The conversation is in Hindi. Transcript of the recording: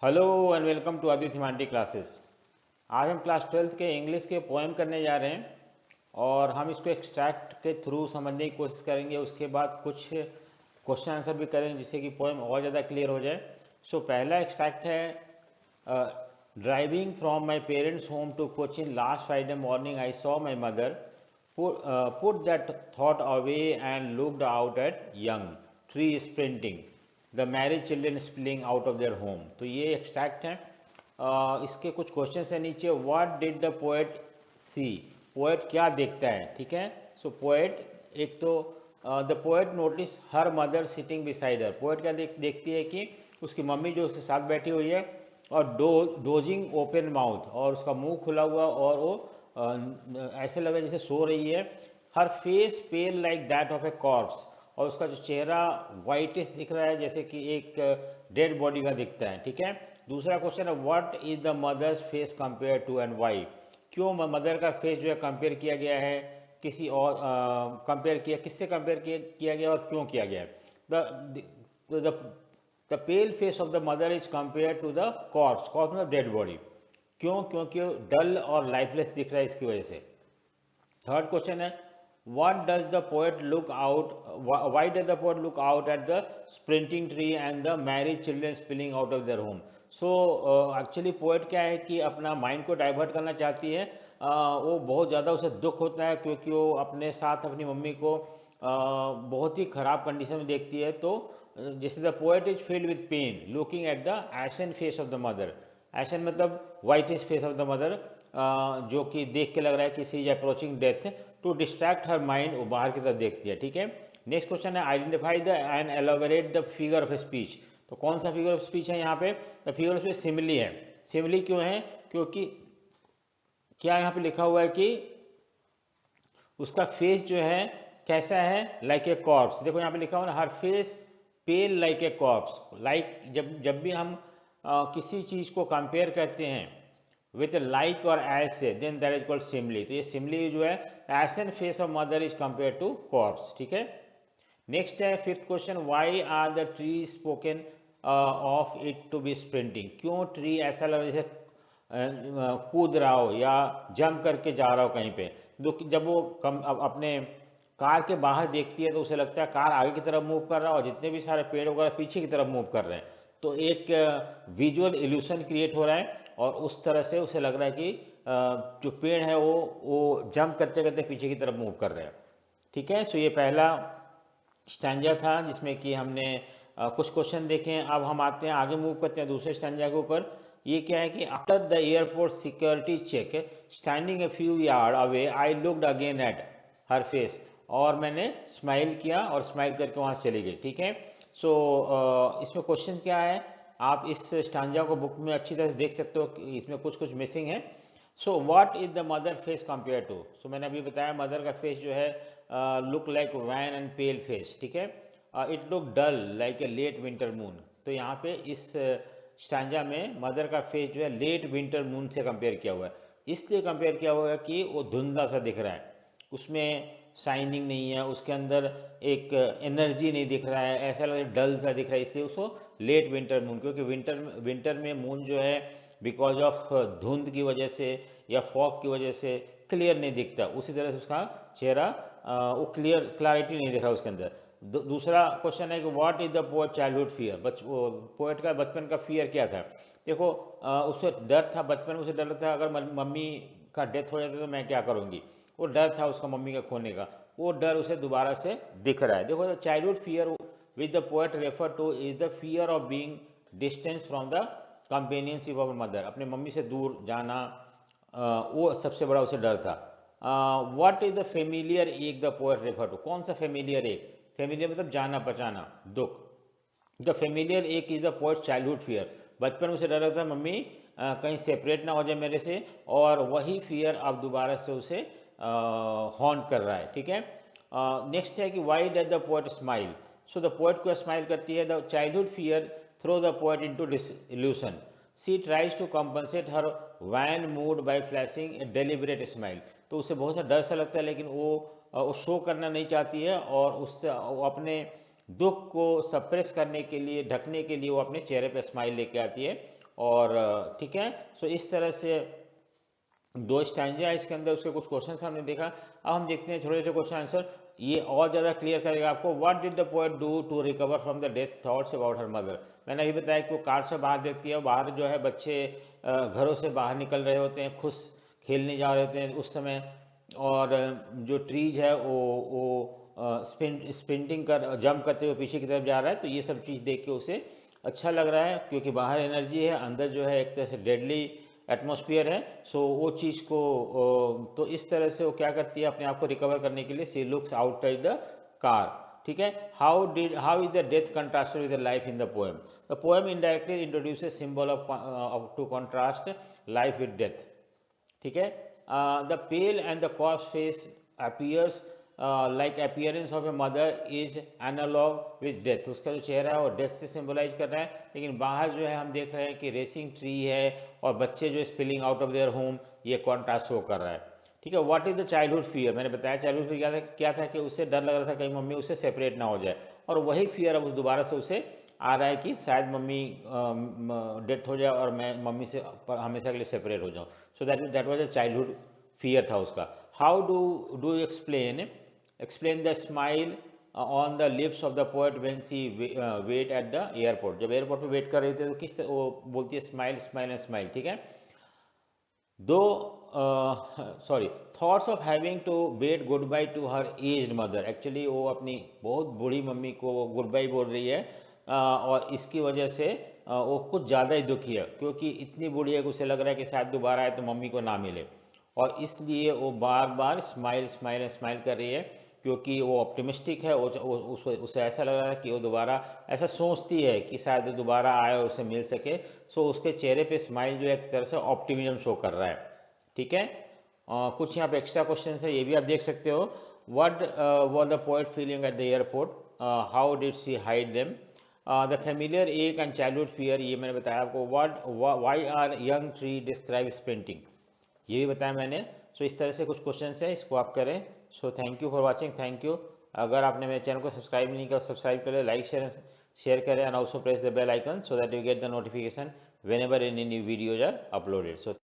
Hello and welcome to Aditya हिमांटी क्लासेस। आज हम क्लास 12th के इंग्लिश के पोएम करने जा रहे हैं और हम इसको एक्सट्रैक्ट के थ्रू समझने की कोशिश करेंगे। उसके बाद कुछ क्वेश्चन आंसर भी करेंगे जिससे कि पोएम और ज़्यादा क्लियर हो जाए। सो पहला एक्सट्रैक्ट है, driving from my parents home to Cochin last Friday morning I saw my mother put that thought away and looked out at young tree sprinting, the married children spilling out of their home। तो ये एक्सट्रैक्ट है। इसके कुछ क्वेश्चन है नीचे। What did the poet see, poet क्या देखता है, ठीक है। सो पोएट, एक तो the poet notice her mother sitting beside her. Poet क्या देखती है कि उसकी मम्मी जो उसके साथ बैठी हुई है और डोजिंग ओपन माउथ, और उसका मुंह खुला हुआ और वो ऐसे लग रहा है जैसे सो रही है। Her face pale like that of a corpse, और उसका जो चेहरा वाइटिश दिख रहा है जैसे कि एक डेड बॉडी का दिखता है, ठीक है। दूसरा क्वेश्चन है, what is the mother's face compare to and why, क्यों मदर का फेस जो है कंपेयर किया गया है किसी और, कंपेयर किया किससे कंपेयर किया गया और क्यों किया गया है। The pale face of the mother is compare to the corpse, corpse मतलब डेड बॉडी। क्यों? क्योंकि डल और लाइफलेस दिख रहा है इसकी वजह से। थर्ड क्वेश्चन है, what does the poet look out, why does the poet look out at the sprinting tree and the married children spilling out of their home. So actually poet क्या है कि अपना माइंड को डाइवर्ट करना चाहती है। वो बहुत ज़्यादा उसे दुख होता है क्योंकि वो अपने साथ अपनी मम्मी को बहुत ही ख़राब कंडीशन में देखती है। तो जैसे the poet is filled with pain looking at the ashen face of the mother. Ashen मतलब whitish face of the mother, जो कि देख के लग रहा है कि she is approaching death. To distract her mind, वो बाहर की तरफ देखती है, ठीक है। नेक्स्ट क्वेश्चन है, identify the and elaborate the figure of speech. तो कौन सा फिगर ऑफ स्पीच है यहाँ पे? The figure of speech simile है। सिमिली क्यों है? क्योंकि क्या यहाँ पे लिखा हुआ है कि उसका फेस जो है कैसा है, लाइक ए कॉर्प्स। देखो यहाँ पे लिखा हुआ है, her face pale like a corpse. Like जब जब भी हम किसी चीज को कंपेयर करते हैं विथ लाइक और एज से, then that is called simile. तो ये सिमली जो है, ashen face of mother is compare to corpse, ठीक है। नेक्स्ट है fifth question, why are the tree spoken of it to be sprinting. क्यों ट्री ऐसा लग रहा है जैसे कूद रहा हो या जंप करके जा रहा हो कहीं पे। जब वो अपने कार के बाहर देखती है तो उसे लगता है कार आगे की तरफ मूव कर रहा है और जितने भी सारे पेड़ वगैरह पीछे की तरफ मूव कर रहे हैं। तो एक विजुअल इल्यूशन क्रिएट हो रहा है और उस तरह से उसे लग रहा है कि जो पेड़ है वो जंप करते करते पीछे की तरफ मूव कर रहे हैं, ठीक है। सो ये पहला स्टैंजा था जिसमें कि हमने कुछ क्वेश्चन देखे हैं। अब हम आते हैं आगे, मूव करते हैं दूसरे स्टैंजा के ऊपर। ये क्या है कि after the airport security check standing a few yard away I looked again at her face, और मैंने स्माइल किया और स्माइल करके वहां से चली गई, ठीक है। सो इसमें क्वेश्चन क्या है, आप इस स्टैंजा को बुक में अच्छी तरह से देख सकते हो कि इसमें कुछ कुछ मिसिंग है। So what is the mother face compare to. So मैंने अभी बताया मदर का फेस जो है look like wan and pale face, ठीक है। It look dull like a late winter moon. तो यहाँ पे इस स्टैंजा में मदर का फेस जो है लेट विंटर मून से कंपेयर किया हुआ है। इसलिए कंपेयर किया हुआ है कि वो धुंधला सा दिख रहा है, उसमें शाइनिंग नहीं है, उसके अंदर एक एनर्जी नहीं दिख रहा है, ऐसा लग रहा है डल सा दिख रहा है, इसलिए उसको लेट विंटर मून। क्योंकि विंटर में मून जो है बिकॉज ऑफ धुंध की वजह से या फॉग की वजह से क्लियर नहीं दिखता, उसी तरह से उसका चेहरा वो क्लैरिटी नहीं दिख रहा उसके अंदर। दूसरा क्वेश्चन है कि what is the poet childhood fear. Poet का बचपन का फियर क्या था। देखो उसे डर था, बचपन में उसे डर था अगर मम्मी का डेथ हो जाता तो मैं क्या करूंगी। वो डर था उसका मम्मी का खोने का, वो डर उसे दोबारा से दिख रहा है। देखो childhood fear with the poet refer two is the fear of being distance from the companionship of mother. अपने मम्मी से दूर जाना, वो सबसे बड़ा उसे डर था। व्हाट इज द फेमिलियर एक द पोएट रेफर टू। कौन सा फेमिलियर एक? फेमिलियर मतलब जाना पहचाना, दुख। द फेमिलियर एक is the poet childhood fear. बचपन में उसे डर लगता है मम्मी कहीं सेपरेट ना हो जाए मेरे से, और वही फियर अब दोबारा से उसे हॉन्ट कर रहा है, ठीक है। नेक्स्ट है कि why does the poet smile. So the poet को स्माइल करती है। The childhood fear throw the poet into disillusion. She tries to compensate her wan mood by flashing a deliberate smile. तो उसे बहुत सा डर सा लगता है लेकिन वो शो करना नहीं चाहती है, और उससे वो अपने दुख को सप्रेस करने के लिए, ढकने के लिए वो अपने चेहरे पे स्माइल लेके आती है। और ठीक है। सो इस तरह से दो स्टैंजा है इसके अंदर, उसके कुछ क्वेश्चन हमने देखा। अब हम देखते हैं छोटे छोटे क्वेश्चन आंसर, ये और ज़्यादा क्लियर करेगा आपको। What did the poet do to recover from the death thoughts about her mother. मैंने अभी बताया कि वो कार से बाहर देखती है, बाहर जो है बच्चे घरों से बाहर निकल रहे होते हैं, खुश खेलने जा रहे होते हैं उस समय, और जो ट्रीज है वो स्पिंटिंग कर जंप करते हुए पीछे की तरफ जा रहा है। तो ये सब चीज़ देख के उसे अच्छा लग रहा है, क्योंकि बाहर एनर्जी है, अंदर जो है एक तरह से डेडली एटमॉस्फेयर है। सो वो चीज़ को तो इस तरह से वो क्या करती है अपने आप को रिकवर करने के लिए, she looks outside the car. ठीक है। How is the death contrasted with the life in the poem. The poem indirectly introduces symbol of to contrast life with death. ठीक है। The pale and the corpse face appears like appearance of a mother is analogue with death. उसका जो चेहरा है वो डेथ से सिंबलाइज कर रहा है, लेकिन बाहर जो है हम देख रहे हैं कि रेसिंग ट्री है और बच्चे जो spilling out of their home, ये कॉन्ट्रास्ट शो कर रहा है। ठीक है। What is the childhood fear. मैंने बताया चाइल्डहुड फियर क्या था कि उसे डर लग रहा था कहीं मम्मी उससे सेपरेट ना हो जाए, और वही फियर अब उस दोबारा से उसे आ रहा है कि शायद मम्मी डेथ हो जाए और मैं मम्मी से हमेशा के लिए सेपरेट हो जाऊँ। So that was a childhood fear था उसका। How do you explain the smile on the lips of the poet when she wait at the airport। जब एयरपोर्ट पे वेट कर रही थी तो किस वो बोलती है स्माइल स्माइल एंड स्माइल। ठीक है। दो sorry thoughts of having to wait good bye to her aged mother. Actually वो अपनी बहुत बूढ़ी मम्मी को गुड बाई बोल रही है, और इसकी वजह से वो कुछ ज़्यादा ही दुखी है, क्योंकि इतनी बूढ़ी है कि उसे लग रहा है कि शायद दोबारा आए तो मम्मी को ना मिले, और इसलिए वो बार बार स्माइल स्माइल स्माइल कर रही है, क्योंकि वो ऑप्टिमिस्टिक है। उसे ऐसा लग रहा है कि वो दोबारा ऐसा सोचती है कि शायद दोबारा आए और उसे मिल सके। सो उसके चेहरे पे स्माइल जो है एक तरह से ऑप्टिमिज्म शो कर रहा है। ठीक है। कुछ यहाँ पे एक्स्ट्रा क्वेश्चन है, ये भी आप देख सकते हो। What were the poet feeling at the airport, how did she hide them, the familiar ache and childhood fear, ये मैंने बताया आपको। Why are young tree describe painting, ये भी बताया मैंने। सो इस तरह से कुछ क्वेश्चन है, इसको आप करें। So thank you for watching, thank you. अगर आपने मेरे चैनल को सब्सक्राइब नहीं किया, सब्सक्राइब करें, लाइक शेयर करें, and also press the bell icon so that you get the notification whenever any new videos are uploaded। So